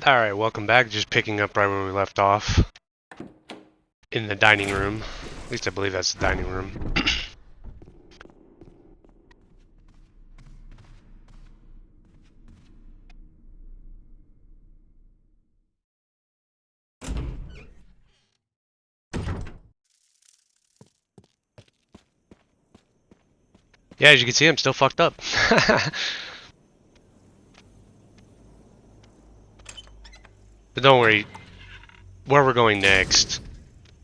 Alright, welcome back. Just picking up right where we left off. In the dining room. At least I believe that's the dining room. Yeah, as you can see, I'm still fucked up. But don't worry. Where we're going next,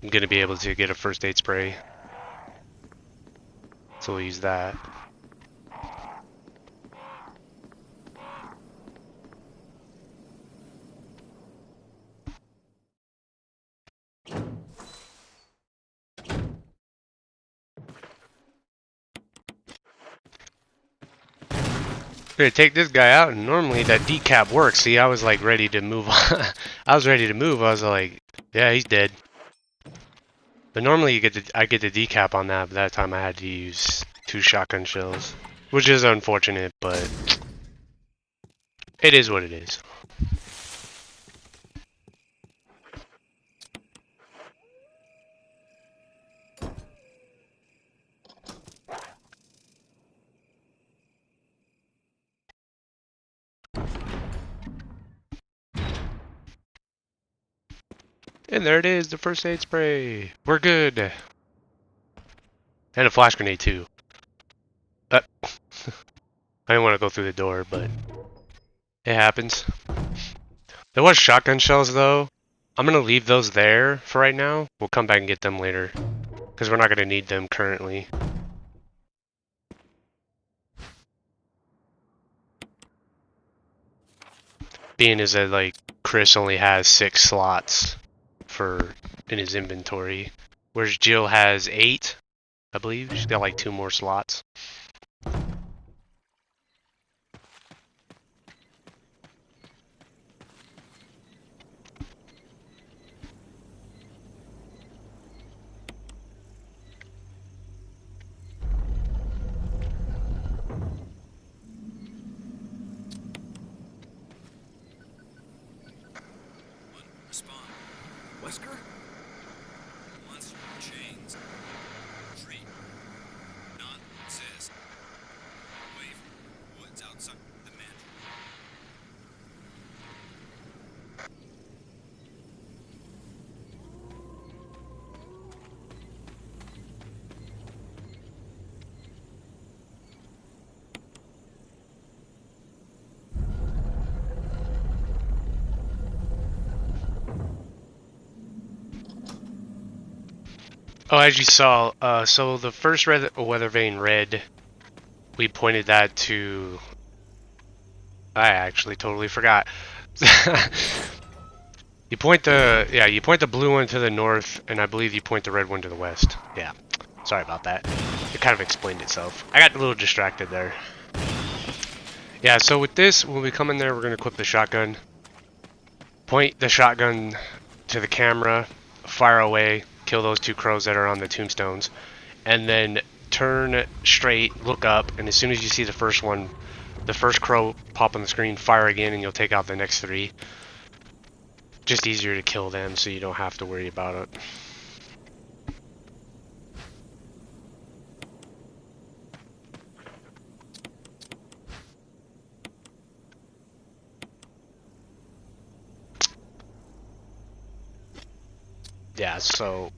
I'm gonna be able to get a first aid spray. So we'll use that. We're gonna take this guy out, and normally that decap works. See, I was like ready to move on. I was ready to move. I was like, yeah, he's dead. But normally I get the decap on that, but that time I had to use 2 shotgun shells. Which is unfortunate, but it is what it is. And there it is, the first aid spray. We're good. And a flash grenade too. I didn't want to go through the door, but it happens. There was shotgun shells though. I'm gonna leave those there for right now. We'll come back and get them later. Because we're not gonna need them currently. Being is that like Chris only has 6 slots in his inventory. Whereas Jill has 8, I believe. She's got like 2 more slots. Respond. Wesker? Monster chains. Treat. Not exist. Away from woods outside the mansion. Oh, as you saw, so the first weather vane red, we pointed that to... I actually totally forgot. You point the blue one to the north, and I believe you point the red one to the west. Yeah, sorry about that. It kind of explained itself. I got a little distracted there. Yeah, so with this, when we come in there, we're going to equip the shotgun. Point the shotgun to the camera, fire away, kill those 2 crows that are on the tombstones, and then turn straight, look up, and as soon as you see the first one, the first crow pop on the screen, fire again, and you'll take out the next 3. Just easier to kill them, so you don't have to worry about it. Yeah, so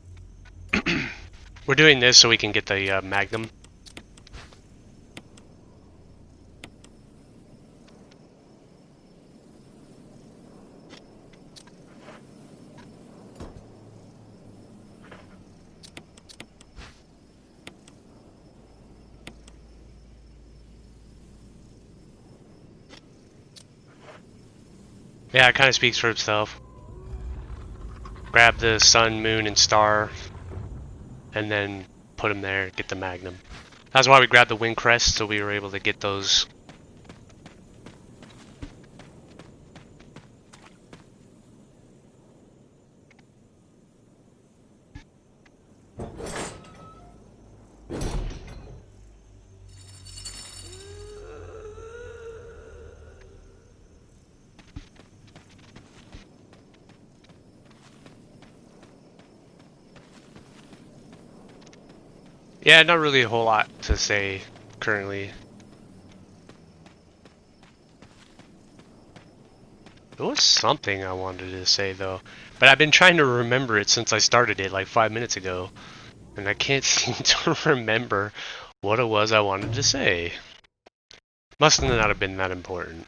we're doing this so we can get the Magnum. Yeah, it kind of speaks for itself. Grab the sun, moon, and star, and then put them there, get the Magnum. That's why we grabbed the wind crest, so we were able to get those. Yeah, not really a whole lot to say currently. There was something I wanted to say though, but I've been trying to remember it since I started it like 5 minutes ago, and I can't seem to remember what it was I wanted to say. Must not have been that important.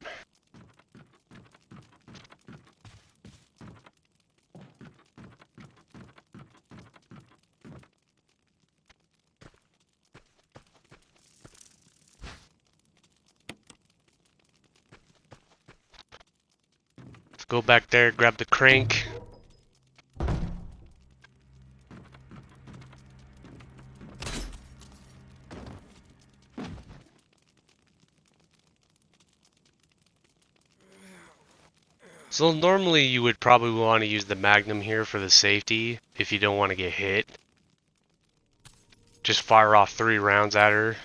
Let's go back there, grab the crank. So normally you would probably want to use the Magnum here for the safety if you don't want to get hit. Just fire off 3 rounds at her.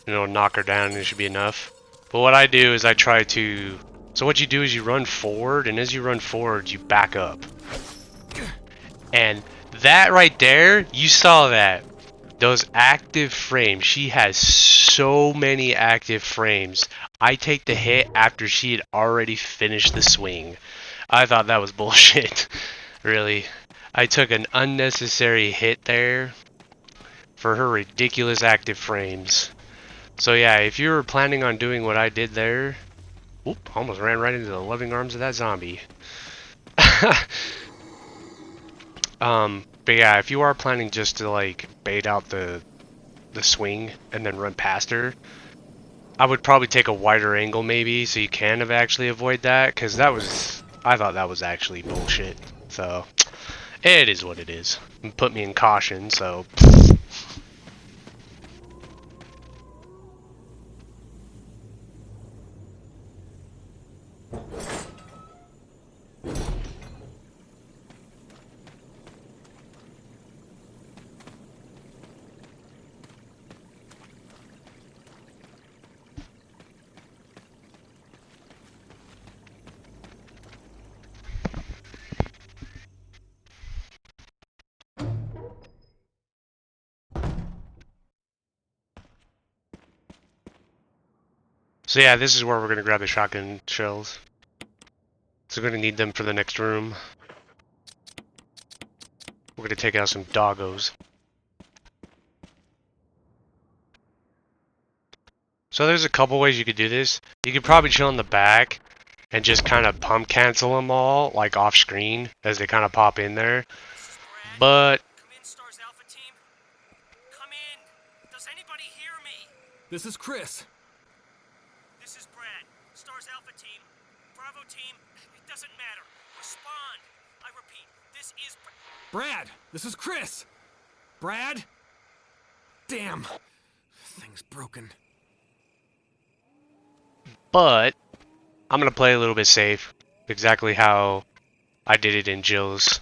And it'll knock her down and it should be enough. But what I do is I try to... So what you do is you run forward, and as you run forward, you back up. And that right there, you saw that. Those active frames. She has so many active frames. I take the hit after she had already finished the swing. I thought that was bullshit. Really. I took an unnecessary hit there for her ridiculous active frames. So yeah, if you were planning on doing what I did there... Oop, almost ran right into the loving arms of that zombie. But yeah, if you are planning just to like bait out the swing and then run past her, I would probably take a wider angle maybe so you can have actually avoid that, because that was... I thought that was actually bullshit. So, it is what it is. It put me in caution, so... So yeah, this is where we're going to grab the shotgun shells. So we're going to need them for the next room. We're going to take out some doggos. So there's a couple ways you could do this. You could probably chill in the back and just kind of pump cancel them all, like off screen, as they kind of pop in there. This is Brad. But... Come in, Stars Alpha Team. Come in. Does anybody hear me? This is Chris. This is Brad. Stars Alpha Team. Bravo Team. It doesn't matter. Respond. I repeat, this is Brad, this is Chris. Brad? Damn. Thing's broken. But I'm going to play a little bit safe, exactly how I did it in Jill's,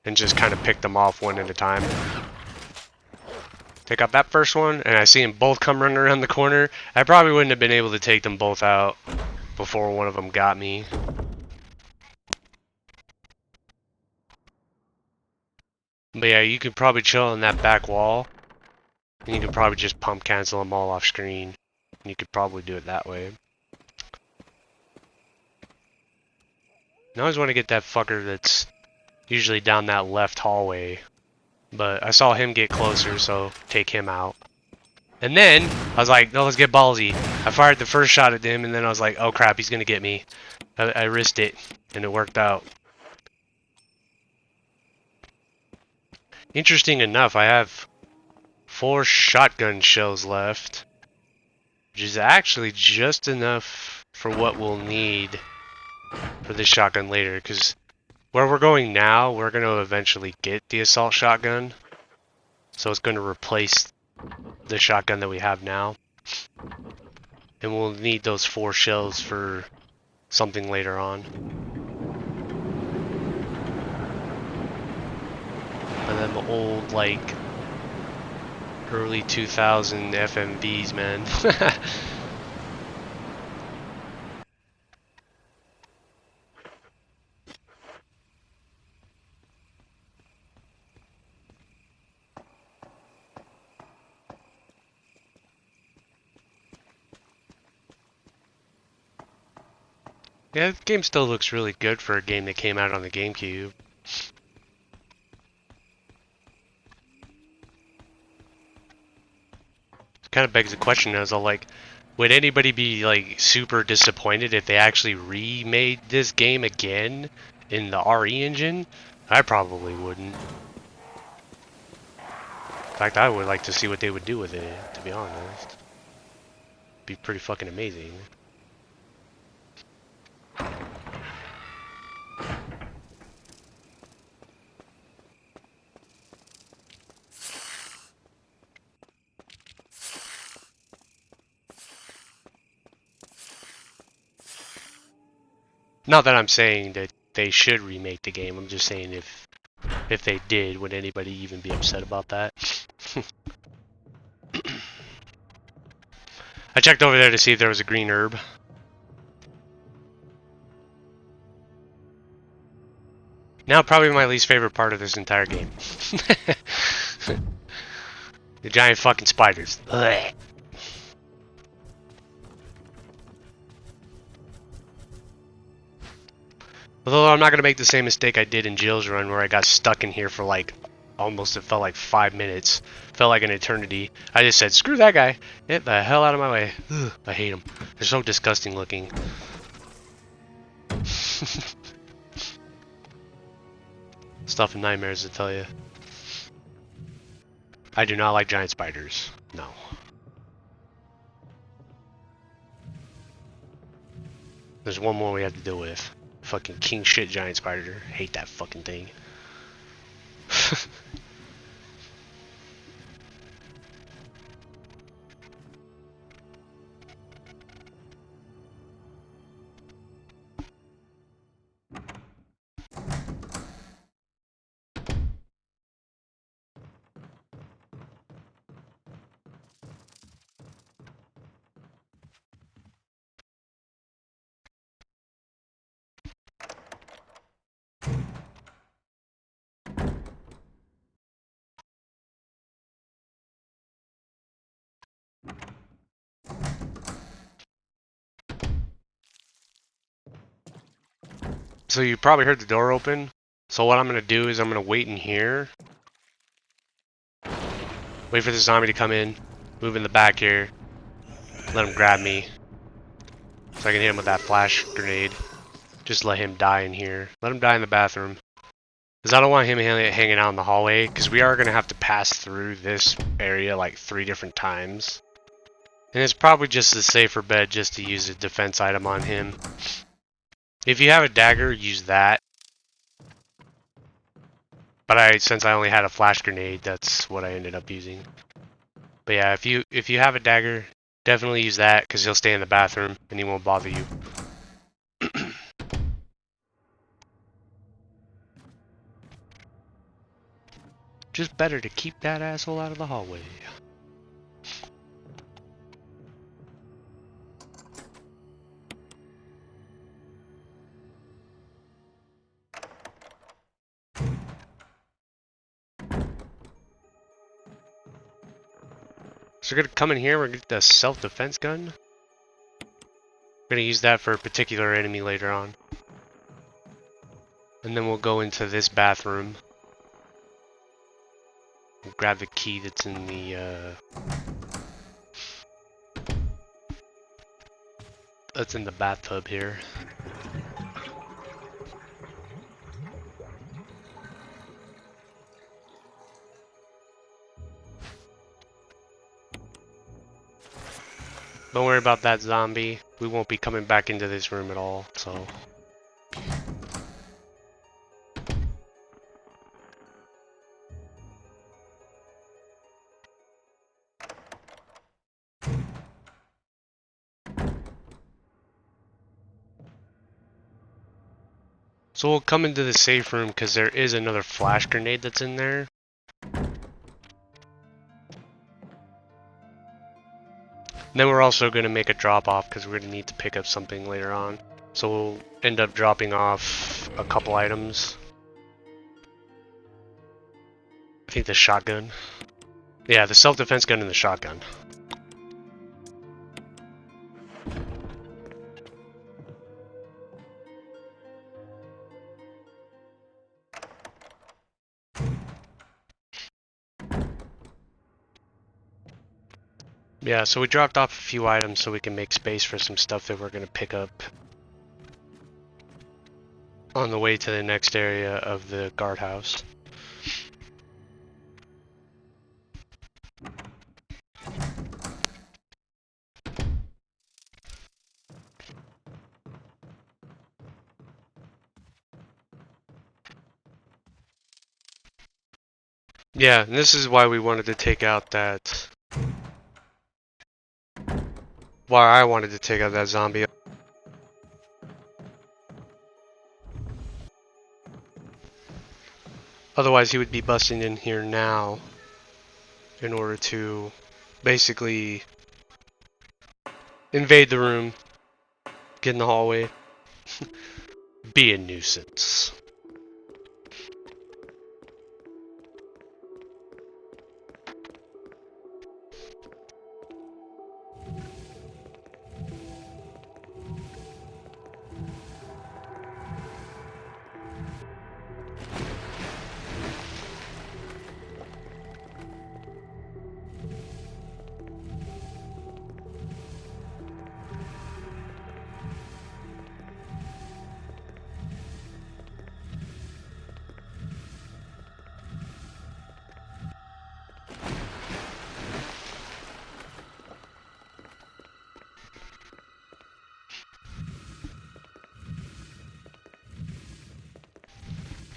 and just kind of pick them off one at a time. Take out that first one, and I see them both come running around the corner. I probably wouldn't have been able to take them both out before one of them got me. But yeah, you could probably chill on that back wall, and you could probably just pump cancel them all off screen. And you could probably do it that way. I always want to get that fucker that's usually down that left hallway. But I saw him get closer, so take him out. And then, I was like, no, let's get ballsy. I fired the first shot at him, and then I was like, oh crap, he's gonna get me. I risked it, and it worked out. Interesting enough, I have 4 shotgun shells left. Which is actually just enough for what we'll need for this shotgun later, because where we're going now, we're going to eventually get the assault shotgun. So it's going to replace the shotgun that we have now. And we'll need those 4 shells for something later on. And then the old, like, early 2000 FMVs, man. Yeah, the game still looks really good for a game that came out on the GameCube. Kind of begs the question as like, would anybody be like super disappointed if they actually remade this game again in the RE engine? I probably wouldn't. In fact, I would like to see what they would do with it, to be honest. Be pretty fucking amazing. Not that I'm saying that they should remake the game. I'm just saying if they did, would anybody even be upset about that? I checked over there to see if there was a green herb. Now probably my least favorite part of this entire game. The giant fucking spiders. Ugh. Although I'm not going to make the same mistake I did in Jill's run where I got stuck in here for like almost, it felt like 5 minutes. Felt like an eternity. I just said, screw that guy. Get the hell out of my way. Ugh, I hate them. They're so disgusting looking. Stuff and nightmares to tell you. I do not like giant spiders. No. There's one more we have to deal with. Fucking king shit giant spider. Hate that fucking thing. So you probably heard the door open. So what I'm going to do is I'm going to wait in here. Wait for the zombie to come in. Move in the back here. Let him grab me. So I can hit him with that flash grenade. Just let him die in here. Let him die in the bathroom. Because I don't want him hanging out in the hallway. Because we are going to have to pass through this area like 3 different times. And it's probably just a safer bet just to use a defense item on him. If you have a dagger, use that. But since I only had a flash grenade, that's what I ended up using. But yeah, if you have a dagger, definitely use that because he'll stay in the bathroom and he won't bother you. Just better to keep that asshole out of the hallway. So we're gonna come in here, we're gonna get the self-defense gun. We're gonna use that for a particular enemy later on. And then we'll go into this bathroom. We'll grab the key that's in the bathtub here. Don't worry about that zombie. We won't be coming back into this room at all, so. So we'll come into the safe room because there is another flash grenade that's in there. And then we're also going to make a drop off because we're going to need to pick up something later on. So we'll end up dropping off a couple items. I think the shotgun. Yeah, the self-defense gun and the shotgun. Yeah, so we dropped off a few items so we can make space for some stuff that we're going to pick up on the way to the next area of the guardhouse. Yeah, and this is why we wanted to take out that... Why I wanted to take out that zombie. Otherwise he would be busting in here now in order to basically invade the room, get in the hallway, be a nuisance.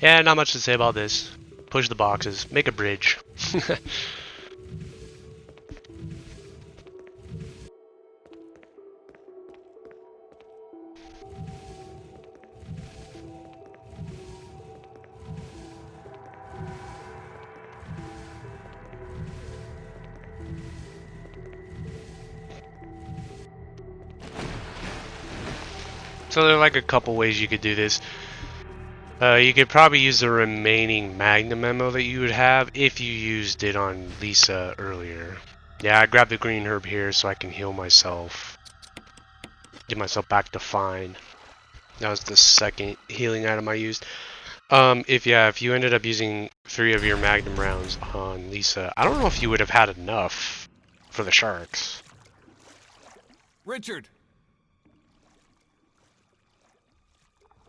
Yeah, not much to say about this. Push the boxes, make a bridge. So there are like a couple ways you could do this. You could probably use the remaining Magnum ammo that you would have if you used it on Lisa earlier. Yeah, I grabbed the green herb here so I can heal myself. Get myself back to fine. That was the second healing item I used. If you ended up using 3 of your Magnum rounds on Lisa, I don't know if you would have had enough for the sharks. Richard!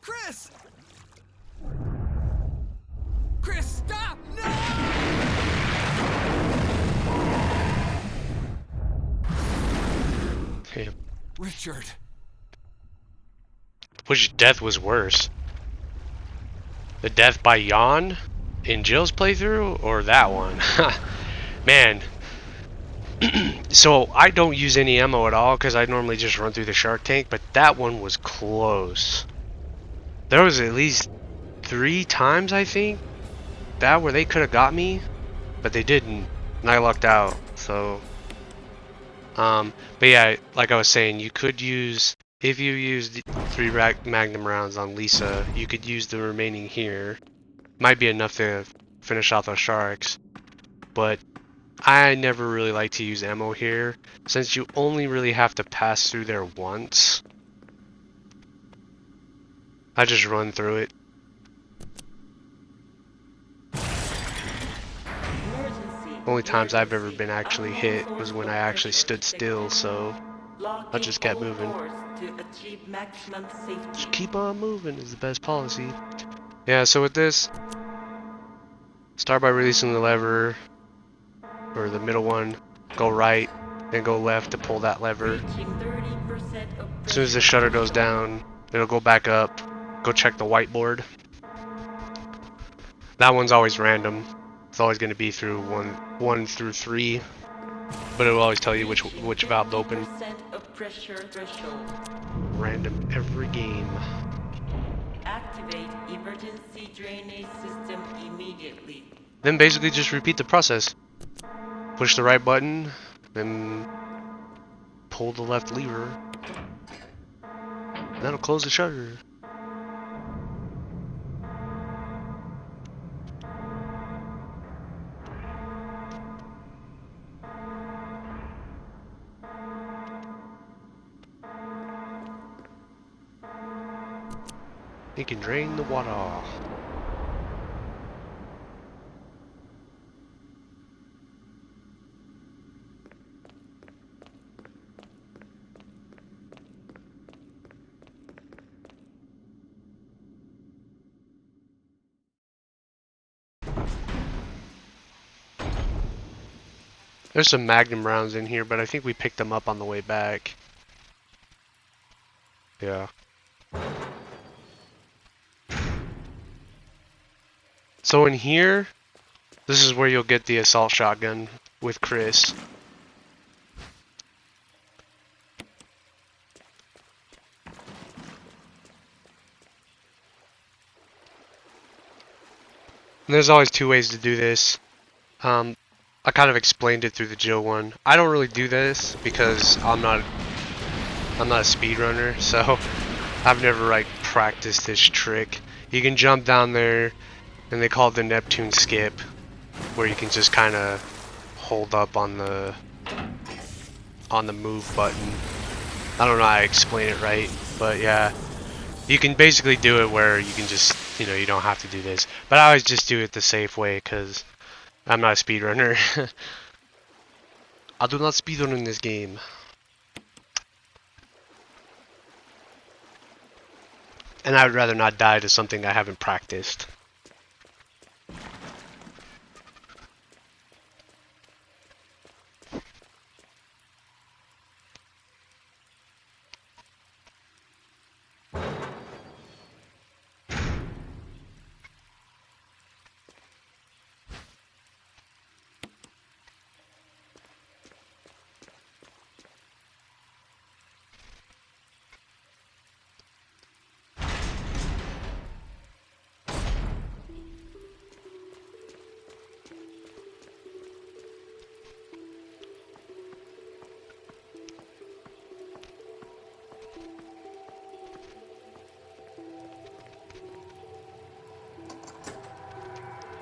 Chris! Chris, stop! No! Yeah. Richard. Which death was worse? The death by Yawn in Jill's playthrough, or that one? Man. So I don't use any ammo at all because I normally just run through the shark tank, but that one was close. There was at least 3 times, I think, that where they could have got me, but they didn't, and I lucked out. So but yeah, like I was saying, you could use, if you used 3 Magnum rounds on Lisa, you could use the remaining here. Might be enough to finish off those sharks, but I never really like to use ammo here since you only really have to pass through there once. I just run through it. Only times I've ever been actually hit was when I actually stood still, so I just kept moving. Just keep on moving is the best policy. Yeah, so with this, start by releasing the lever, or the middle one, go right, and go left to pull that lever. As soon as the shutter goes down, it'll go back up. Go check the whiteboard. That one's always random. It's always going to be through 1 through 3, but it will always tell you which valve to open. Random every game. Activate emergency drainage system immediately. Then basically just repeat the process. Push the right button, then pull the left lever. And that'll close the shutter. You can drain the water. There's some Magnum rounds in here, but I think we picked them up on the way back. Yeah. So in here, this is where you'll get the assault shotgun with Chris. And there's always two ways to do this. I kind of explained it through the Jill one. I don't really do this because I'm not a speedrunner, so I've never like practiced this trick. You can jump down there, and they call it the Neptune skip, where you can just kind of hold up on the move button. I don't know how I explain it right, but yeah, you can basically do it where you can just, you know, you don't have to do this. But I always just do it the safe way because I'm not a speedrunner. I do not speedrun in this game. And I would rather not die to something I haven't practiced.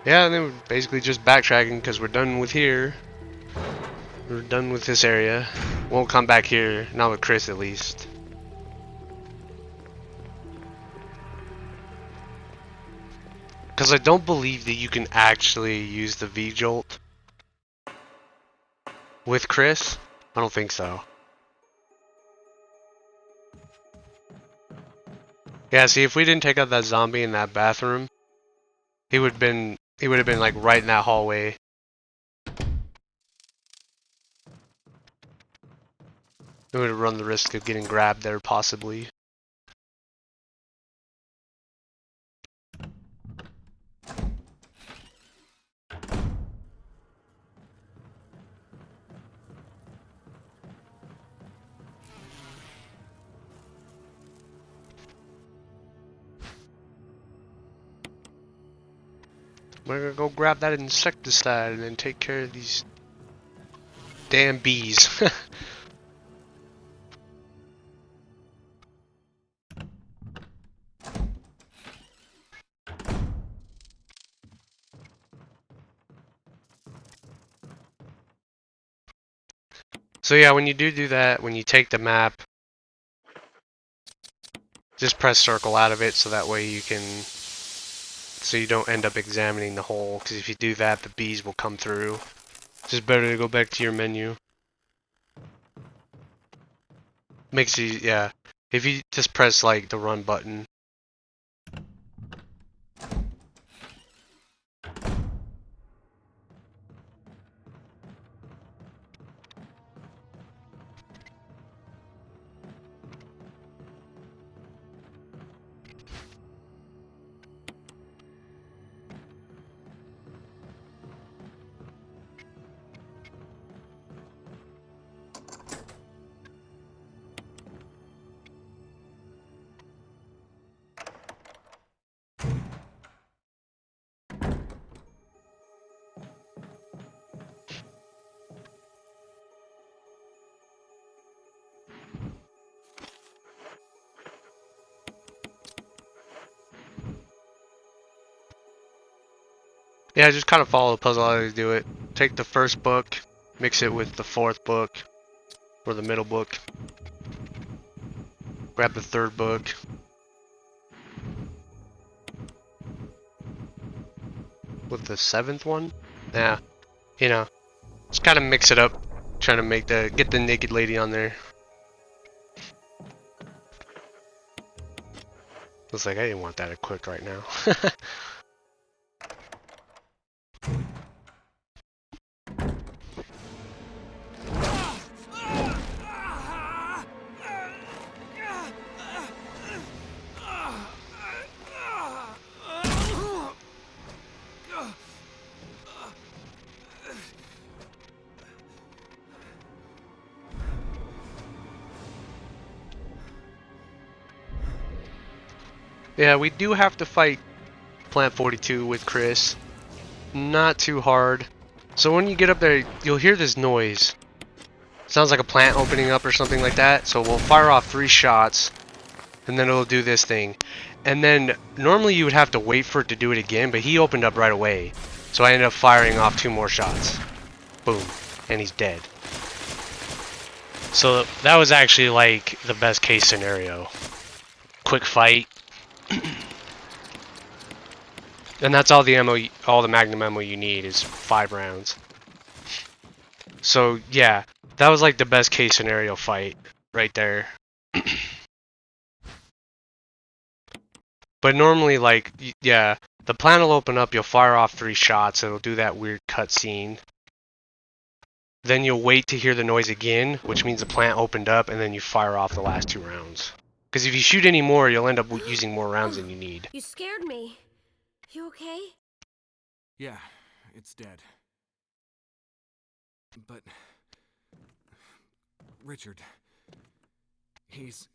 Yeah, and then we're basically just backtracking because we're done with here. We're done with this area. Won't come back here, not with Chris at least. Because I don't believe that you can actually use the V-Jolt with Chris. I don't think so. Yeah, see, if we didn't take out that zombie in that bathroom, he would have been like right in that hallway. We would have run the risk of getting grabbed there, possibly. We're gonna go grab that insecticide and then take care of these damn bees. So yeah, when you do that, when you take the map, just press circle out of it so that way you can, so you don't end up examining the hole, because if you do that, the bees will come through. It's just better to go back to your menu. Makes you, yeah. If you just press like the run button. Yeah, just kind of follow the puzzle how they do it. Take the first book, mix it with the fourth book, or the middle book. Grab the third book. With the seventh one? Yeah, you know, just kind of mix it up, trying to make get the naked lady on there. Looks like I didn't want that equipped right now. Yeah, we do have to fight Plant 42 with Chris. Not too hard. So when you get up there, you'll hear this noise. Sounds like a plant opening up or something like that. So we'll fire off 3 shots, and then it'll do this thing. And then normally you would have to wait for it to do it again, but he opened up right away. So I ended up firing off 2 more shots. Boom. And he's dead. So that was actually like the best case scenario. Quick fight. And that's all the ammo, all the Magnum ammo you need is 5 rounds. So yeah, that was like the best case scenario fight right there. But normally, like, yeah, the plant will open up, you'll fire off 3 shots, it'll do that weird cutscene. Then you'll wait to hear the noise again, which means the plant opened up, and then you fire off the last 2 rounds. Because if you shoot any more, you'll end up using more rounds than you need. You scared me. You okay? Yeah, it's dead. But... Richard... He's...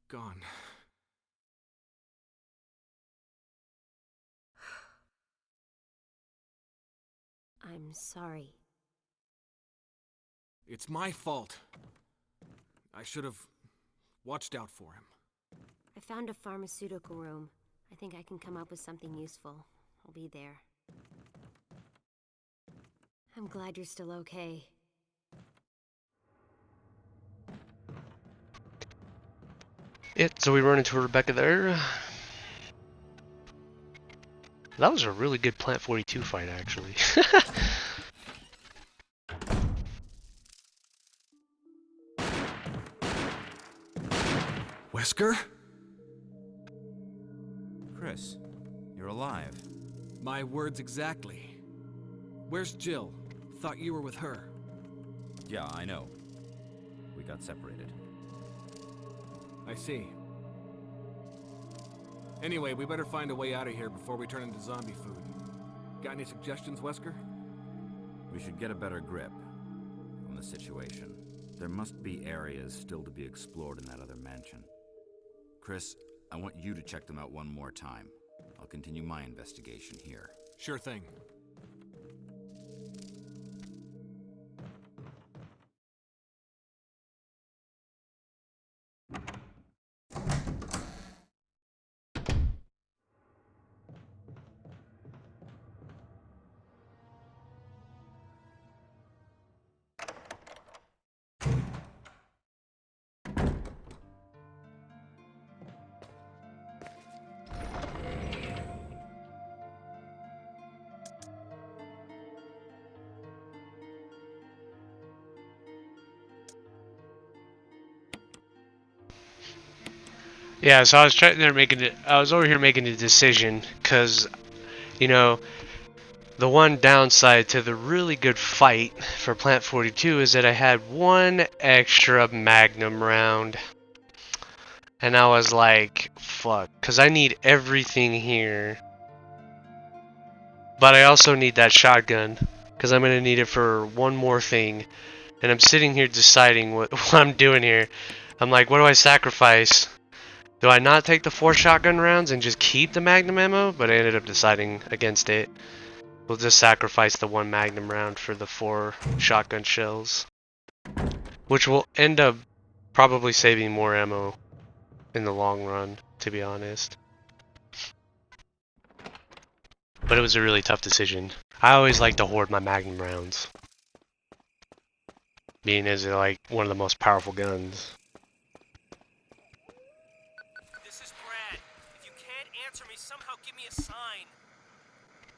gone. I'm sorry. It's my fault. I should have watched out for him. I found a pharmaceutical room. I think I can come up with something useful. I'll be there. I'm glad you're still okay. Yeah, so we run into Rebecca there. That was a really good Plant 42 fight, actually. Wesker? Chris, you're alive. My words exactly. Where's Jill? Thought you were with her. Yeah, I know. We got separated. I see. Anyway, we better find a way out of here before we turn into zombie food. Got any suggestions, Wesker? We should get a better grip on the situation. There must be areas still to be explored in that other mansion. Chris, I want you to check them out one more time. I'll continue my investigation here. Sure thing. Yeah, so I was I was over here making a decision, because, you know, the one downside to the really good fight for Plant 42 is that I had 1 extra Magnum round. And I was like, fuck, because I need everything here. But I also need that shotgun, because I'm going to need it for one more thing. And I'm sitting here deciding what I'm doing here. I'm like, what do I sacrifice? Do I not take the 4 shotgun rounds and just keep the Magnum ammo? But I ended up deciding against it. We'll just sacrifice the 1 Magnum round for the 4 shotgun shells. Which will end up probably saving more ammo in the long run, to be honest. But it was a really tough decision. I always like to hoard my Magnum rounds, being as they're like one of the most powerful guns. This is Brad. If you can't answer me, somehow give me a sign.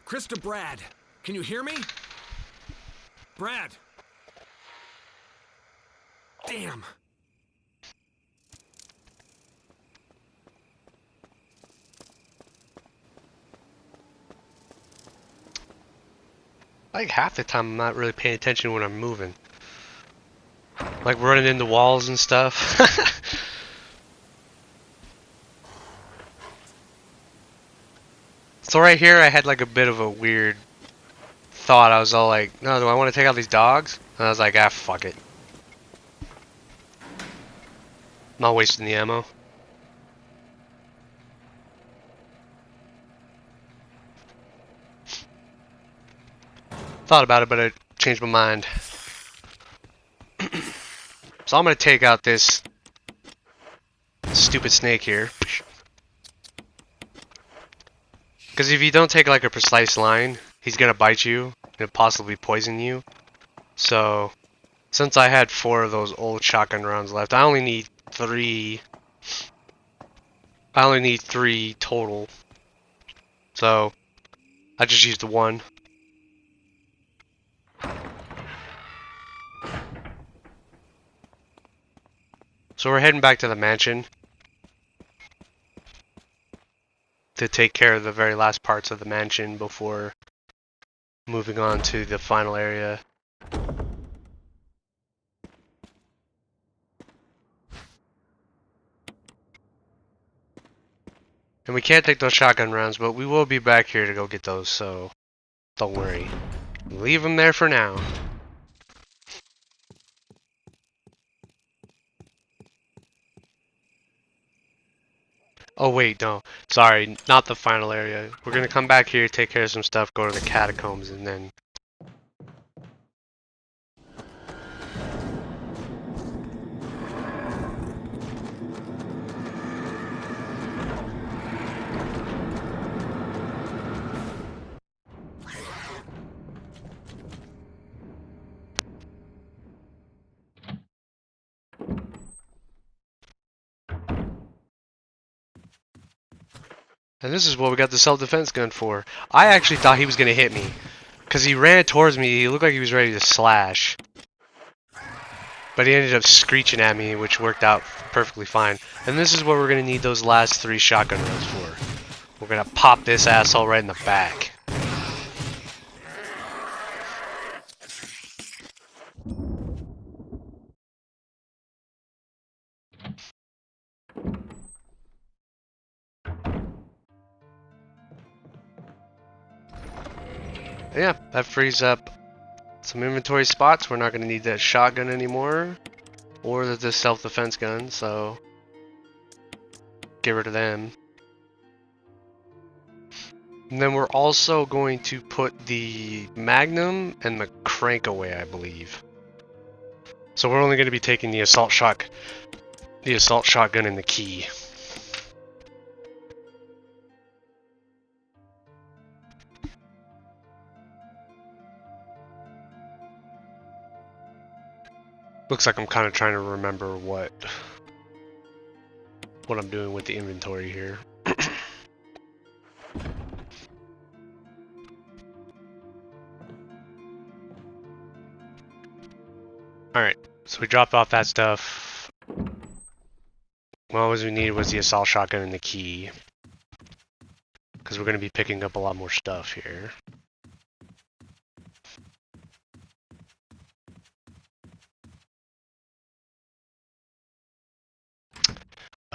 Chris to Brad. Can you hear me? Brad! Damn! Like half the time I'm not really paying attention when I'm moving. Like running into walls and stuff. So right here I had like a bit of a weird thought. I was all like, no, do I want to take out these dogs? And I was like, ah, fuck it. Not wasting the ammo. Thought about it, but I changed my mind. So I'm gonna take out this stupid snake here. Because if you don't take like a precise line, he's gonna bite you and possibly poison you. So, since I had 4 of those old shotgun rounds left, I only need 3. I only need 3 total. So, I just used the 1. So we're heading back to the mansion to take care of the very last parts of the mansion before moving on to the final area. And we can't take those shotgun rounds, but we will be back here to go get those, so don't worry. Leave them there for now. Oh wait, no. Sorry, not the final area. We're gonna come back here, take care of some stuff, go to the catacombs, and then... And this is what we got the self-defense gun for. I actually thought he was gonna hit me. Because he ran towards me, he looked like he was ready to slash. But he ended up screeching at me, which worked out perfectly fine. And this is what we're gonna need those last 3 shotgun rounds for. We're gonna pop this asshole right in the back. Yeah, that frees up some inventory spots. We're not going to need that shotgun anymore, or the self-defense gun, so get rid of them. And then we're also going to put the Magnum and the crank away, I believe. So we're only going to be taking the assault shotgun and the key. Looks like I'm kind of trying to remember what I'm doing with the inventory here. Alright, so we dropped off that stuff. Well, what we needed was the assault shotgun and the key. Because we're going to be picking up a lot more stuff here.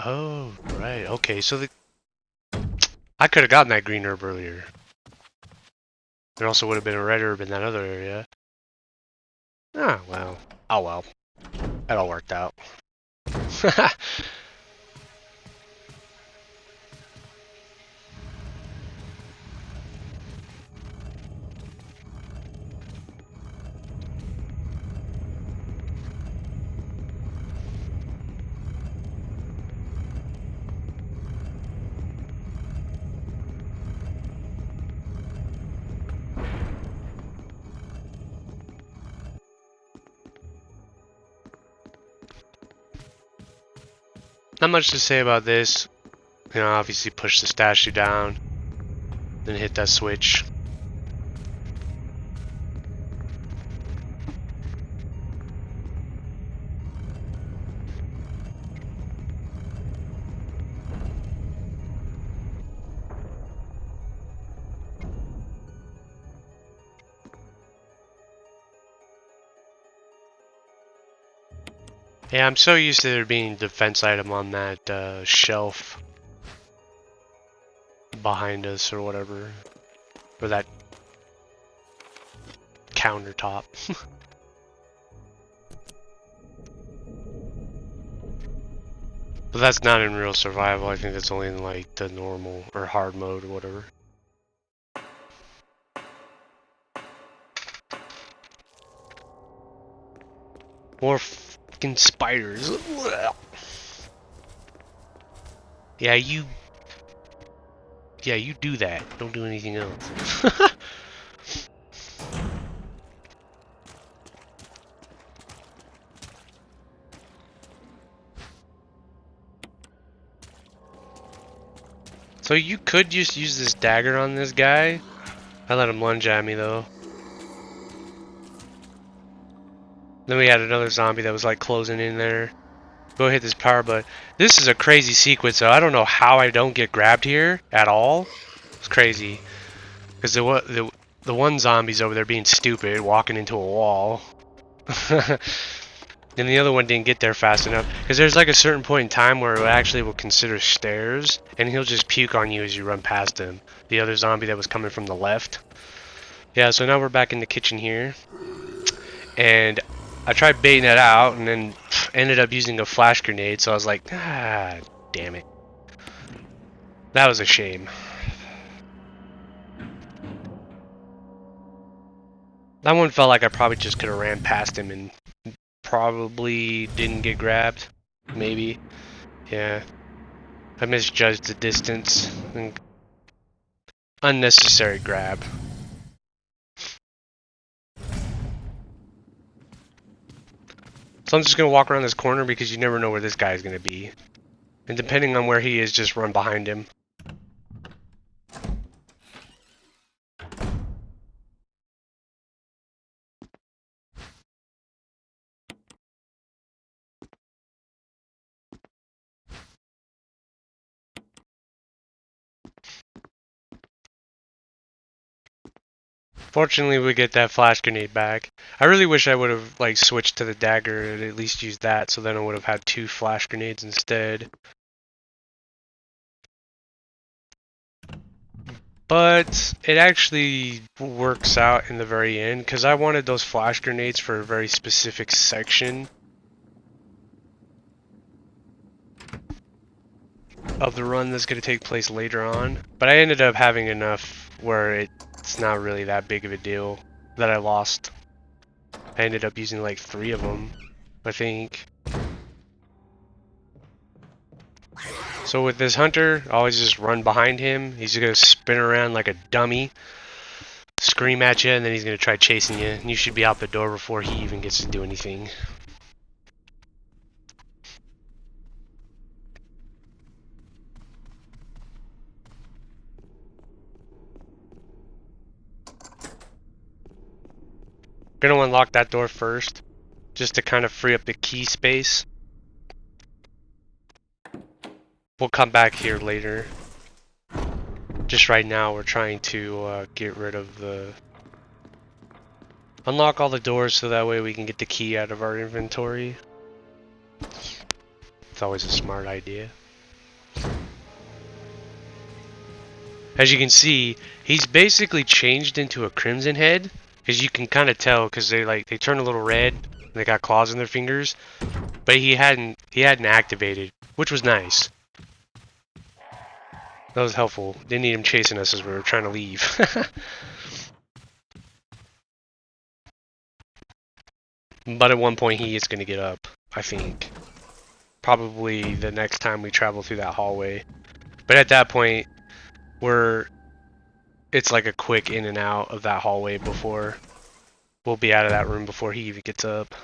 Oh, right. Okay, so I could have gotten that green herb earlier. There also would have been a red herb in that other area. Ah, well. Oh well. That all worked out. Not much to say about this. You know, obviously push the statue down, then hit that switch. Yeah, I'm so used to there being a defense item on that shelf behind us or whatever. Or that countertop. But that's not in real survival. I think that's only in like the normal or hard mode or whatever. More fucking spiders. Yeah, you do that. Don't do anything else. So you could just use this dagger on this guy. I let him lunge at me though. Then we had another zombie that was like closing in there. Go hit this power button. This is a crazy sequence though. I don't know how I don't get grabbed here at all. It's crazy. Because the one zombie's over there being stupid, walking into a wall. And the other one didn't get there fast enough. Because there's like a certain point in time where it actually will consider stairs. And he'll just puke on you as you run past him. The other zombie that was coming from the left. Yeah, so now we're back in the kitchen here. And I tried baiting it out and then ended up using a flash grenade. So I was like, ah, damn it. That was a shame. That one felt like I probably just could have ran past him and probably didn't get grabbed. Maybe. Yeah. I misjudged the distance. Unnecessary grab. So I'm just going to walk around this corner because you never know where this guy is going to be. And depending on where he is, just run behind him. Fortunately, we get that flash grenade back. I really wish I would have like switched to the dagger and at least used that, so then I would have had 2 flash grenades instead. But it actually works out in the very end because I wanted those flash grenades for a very specific section of the run that's going to take place later on. But I ended up having enough where it's not really that big of a deal that I lost. I ended up using like 3 of them, I think. So with this hunter, I always just run behind him. He's gonna spin around like a dummy, scream at you, and then he's gonna try chasing you. And you should be out the door before he even gets to do anything. Gonna unlock that door first, just to kind of free up the key space. We'll come back here later. Just right now, we're trying to get rid of the... Unlock all the doors so that way we can get the key out of our inventory. It's always a smart idea. As you can see, he's basically changed into a Crimson Head. Because you can kind of tell, because they turn a little red. And they got claws in their fingers. But he hadn't activated, which was nice. That was helpful. Didn't need him chasing us as we were trying to leave. But at one point he is going to get up, I think. Probably the next time we travel through that hallway. But at that point, it's like a quick in and out of that hallway before we'll be out of that room before he even gets up.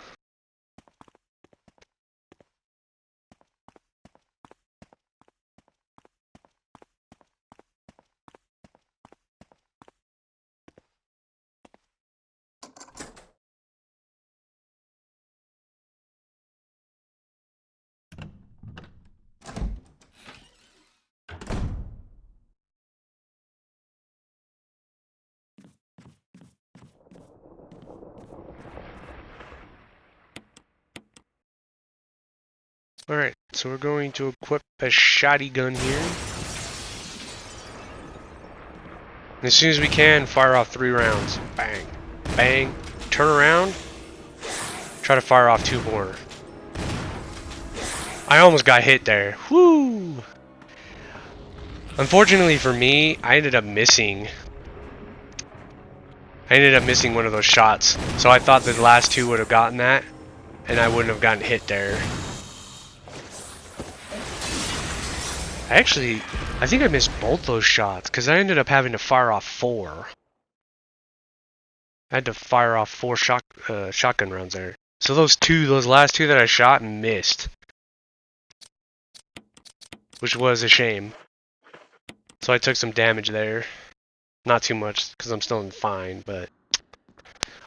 Alright, so we're going to equip a shotgun here. And as soon as we can, fire off 3 rounds. Bang, bang, turn around, try to fire off 2 more. I almost got hit there. Whoo! Unfortunately for me, I ended up missing one of those shots. So I thought the last 2 would have gotten that. and I wouldn't have gotten hit there. I think I missed both those shots because I ended up having to fire off 4. I had to fire off 4 shotgun rounds there. So those last 2 that I shot missed, which was a shame. So I took some damage there. Not too much because I'm still fine, but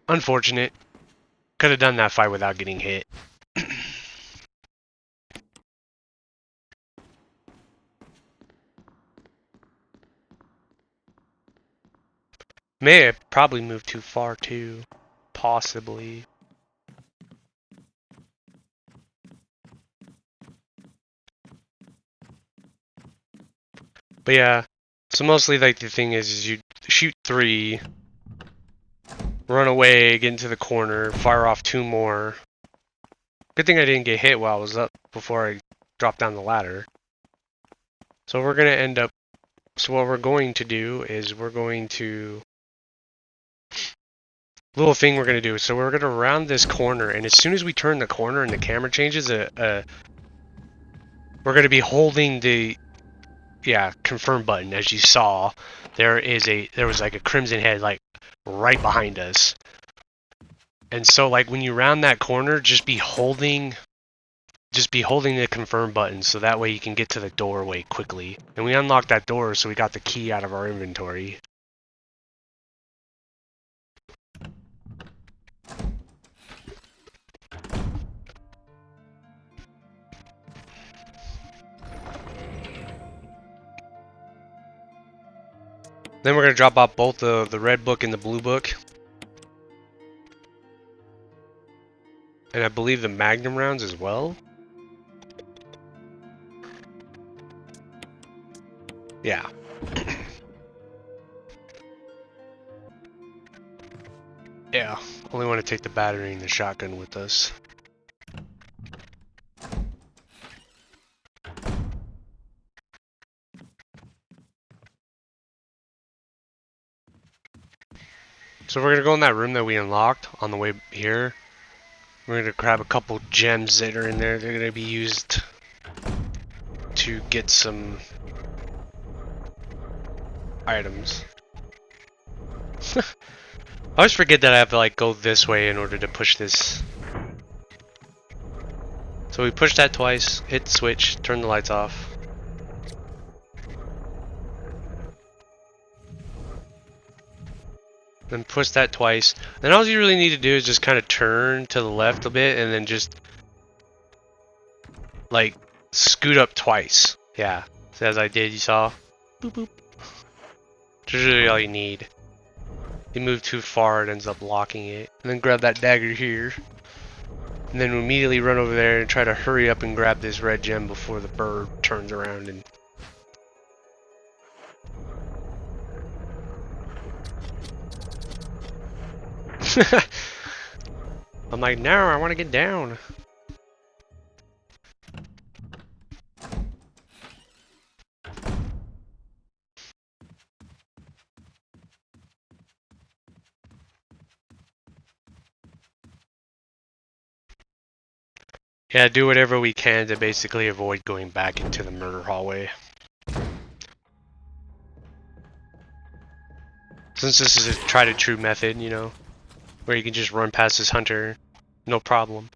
unfortunate. Could have done that fight without getting hit. May have probably moved too far too. Possibly. But yeah, so mostly like the thing is you shoot 3, run away, get into the corner, fire off 2 more. Good thing I didn't get hit while I was up before I dropped down the ladder. So what we're going to do is we're going to so we're gonna round this corner, and as soon as we turn the corner and the camera changes, we're gonna be holding the confirm button. As you saw, there was like a crimson head like right behind us, and so like when you round that corner, just be holding the confirm button, so that way you can get to the doorway quickly. And we unlocked that door, so we got the key out of our inventory. Then we're going to drop off both the red book and the blue book. And I believe the magnum rounds as well. Yeah. Yeah, only want to take the battery and the shotgun with us. So we're gonna go in that room that we unlocked on the way here. We're gonna grab a couple gems that are in there. They're gonna be used to get some items. I always forget that I have to like go this way in order to push this. So we push that twice, hit switch, turn the lights off. Then push that twice. Then all you really need to do is just kind of turn to the left a bit and then just like scoot up twice. Yeah. So as I did, you saw. Boop boop. That's really all you need. You move too far, it ends up locking it. And then grab that dagger here. And then immediately run over there and try to hurry up and grab this red gem before the bird turns around and I'm like, no, I want to get down. Yeah, do whatever we can to basically avoid going back into the murder hallway. Since this is a tried and true method, you know, where you can just run past this hunter, no problem.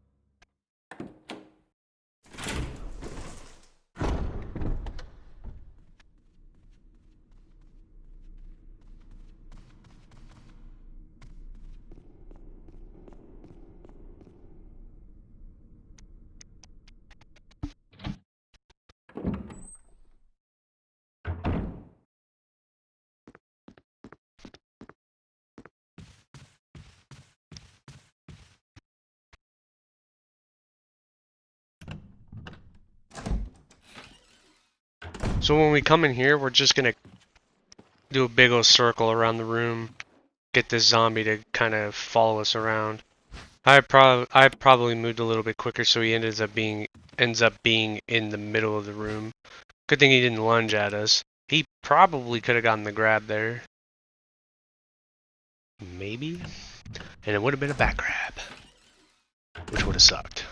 So when we come in here, we're just gonna do a big old circle around the room, get this zombie to kind of follow us around. I probably moved a little bit quicker, so he ends up being in the middle of the room. Good thing he didn't lunge at us. He probably could have gotten the grab there. Maybe, and it would have been a back grab. which would have sucked.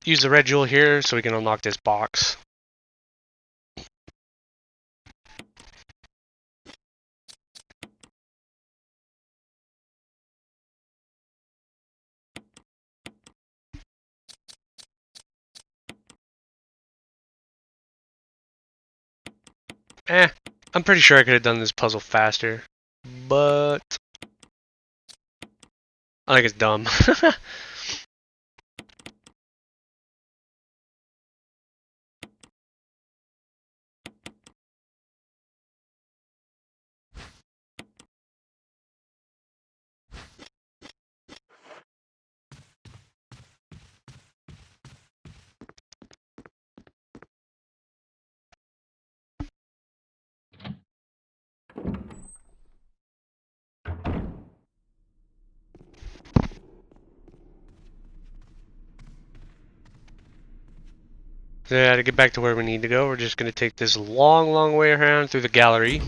Use the red jewel here so we can unlock this box. I'm pretty sure I could have done this puzzle faster, but I think it's dumb. So yeah, to get back to where we need to go, we're just going to take this long, long way around through the gallery.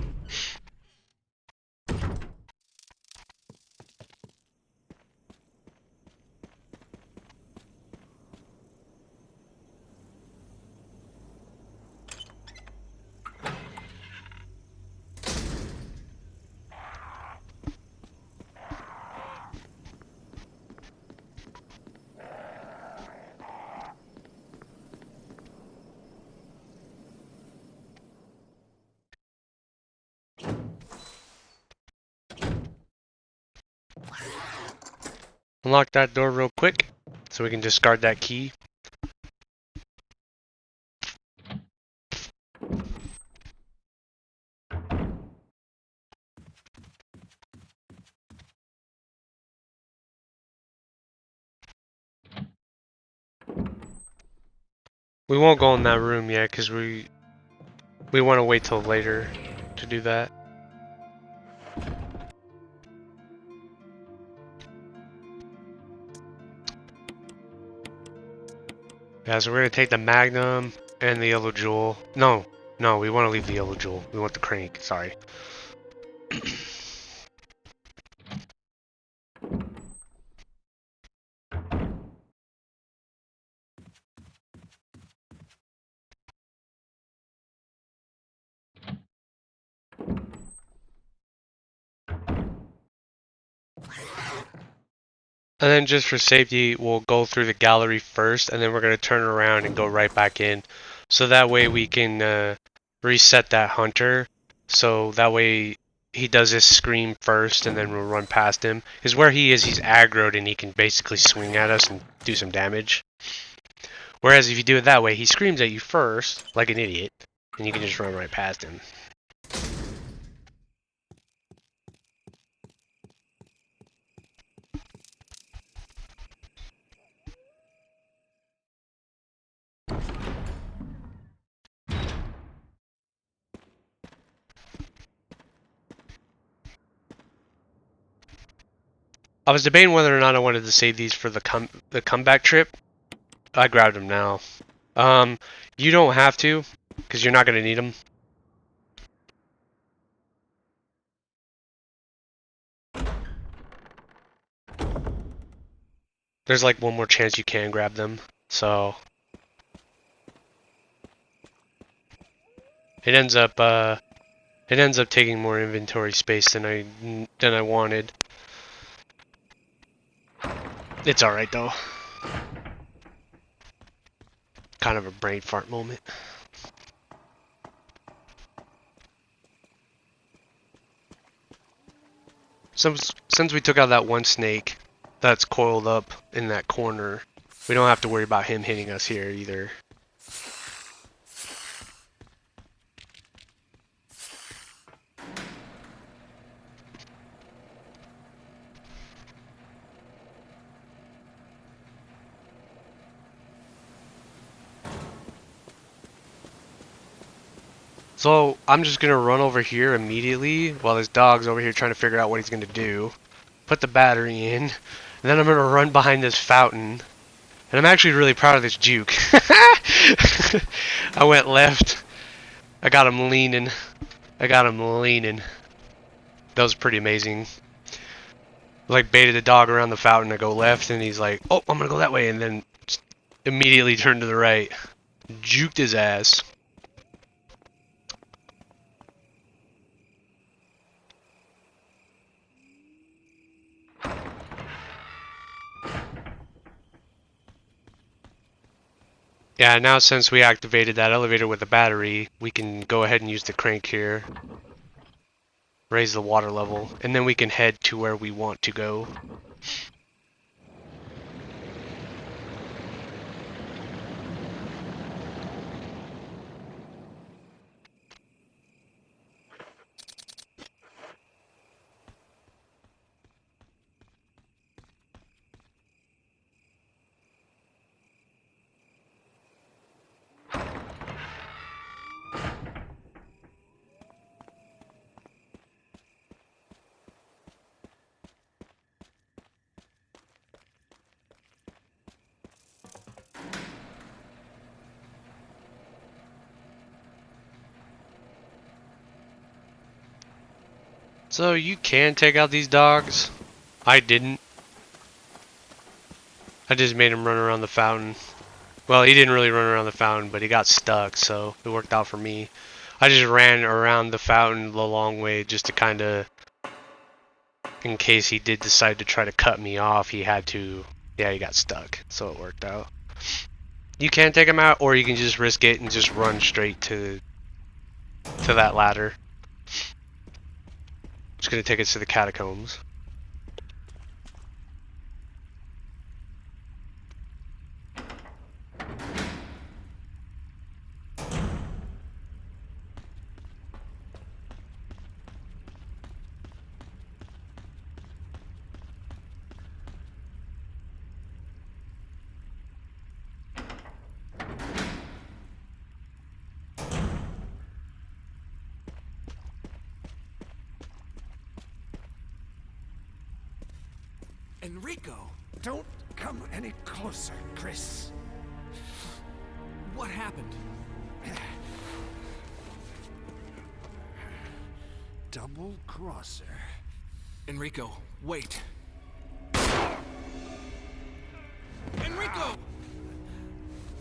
Unlock that door real quick so we can discard that key. We won't go in that room yet because we want to wait till later to do that. Yeah, so we're going to take the Magnum and the yellow jewel. No, we want to leave the yellow jewel. We want the crank, sorry. And then just for safety, we'll go through the gallery first, and then we're going to turn around and go right back in. So that way we can reset that hunter. So that way he does his scream first, and then we'll run past him. Because where he is, he's aggroed, and he can basically swing at us and do some damage. Whereas if you do it that way, he screams at you first, like an idiot, and you can just run right past him. I was debating whether or not I wanted to save these for the comeback trip. I grabbed them now. You don't have to, because you're not going to need them. There's like one more chance you can grab them, so it ends up taking more inventory space than I wanted. It's all right though. Kind of a brain fart moment. Since we took out that one snake that's coiled up in that corner, we don't have to worry about him hitting us here either. So I'm just gonna run over here immediately while this dog's over here trying to figure out what he's gonna do. Put the battery in, and then I'm gonna run behind this fountain. And I'm actually really proud of this juke. I went left. I got him leaning. That was pretty amazing. Like baited the dog around the fountain to go left, and he's like, "Oh, I'm gonna go that way," and then just immediately turned to the right, juked his ass. Yeah, now since we activated that elevator with the battery, we can go ahead and use the crank here. Raise the water level, and then we can head to where we want to go. So you can take out these dogs. I didn't. I just made him run around the fountain. Well, he didn't really run around the fountain, but he got stuck, so it worked out for me. I just ran around the fountain the long way just to kind of, in case he did decide to try to cut me off, he had to, yeah, he got stuck, so it worked out. You can take him out, or you can just risk it and just run straight to that ladder. It's going to take us to the catacombs. Enrico! Don't come any closer, Chris. What happened? Double crosser. Enrico, wait. Enrico!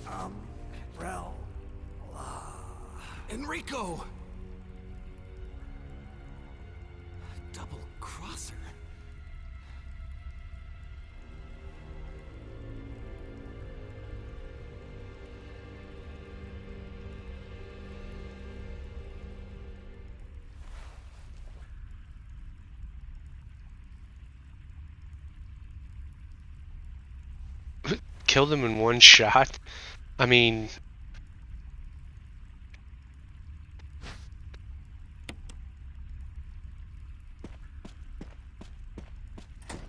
Umbrella. Enrico! Double crosser. Killed him in one shot. I mean,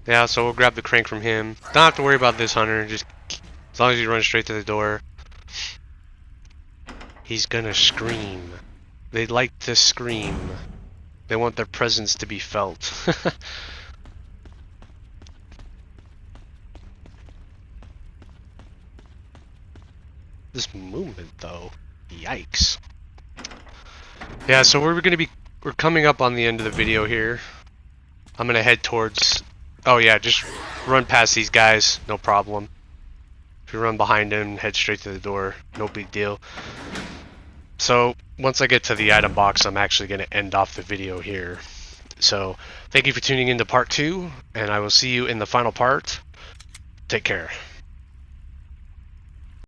yeah, so we'll grab the crank from him. Don't have to worry about this hunter, just as long as you run straight to the door. He's gonna scream. They like to scream. They want their presence to be felt. This movement though, yikes. Yeah, so we're coming up on the end of the video here. I'm gonna head towards, oh yeah, just run past these guys, no problem. If you run behind him, head straight to the door, no big deal. So once I get to the item box, I'm actually gonna end off the video here. So thank you for tuning in to part 2, and I will see you in the final part. Take care.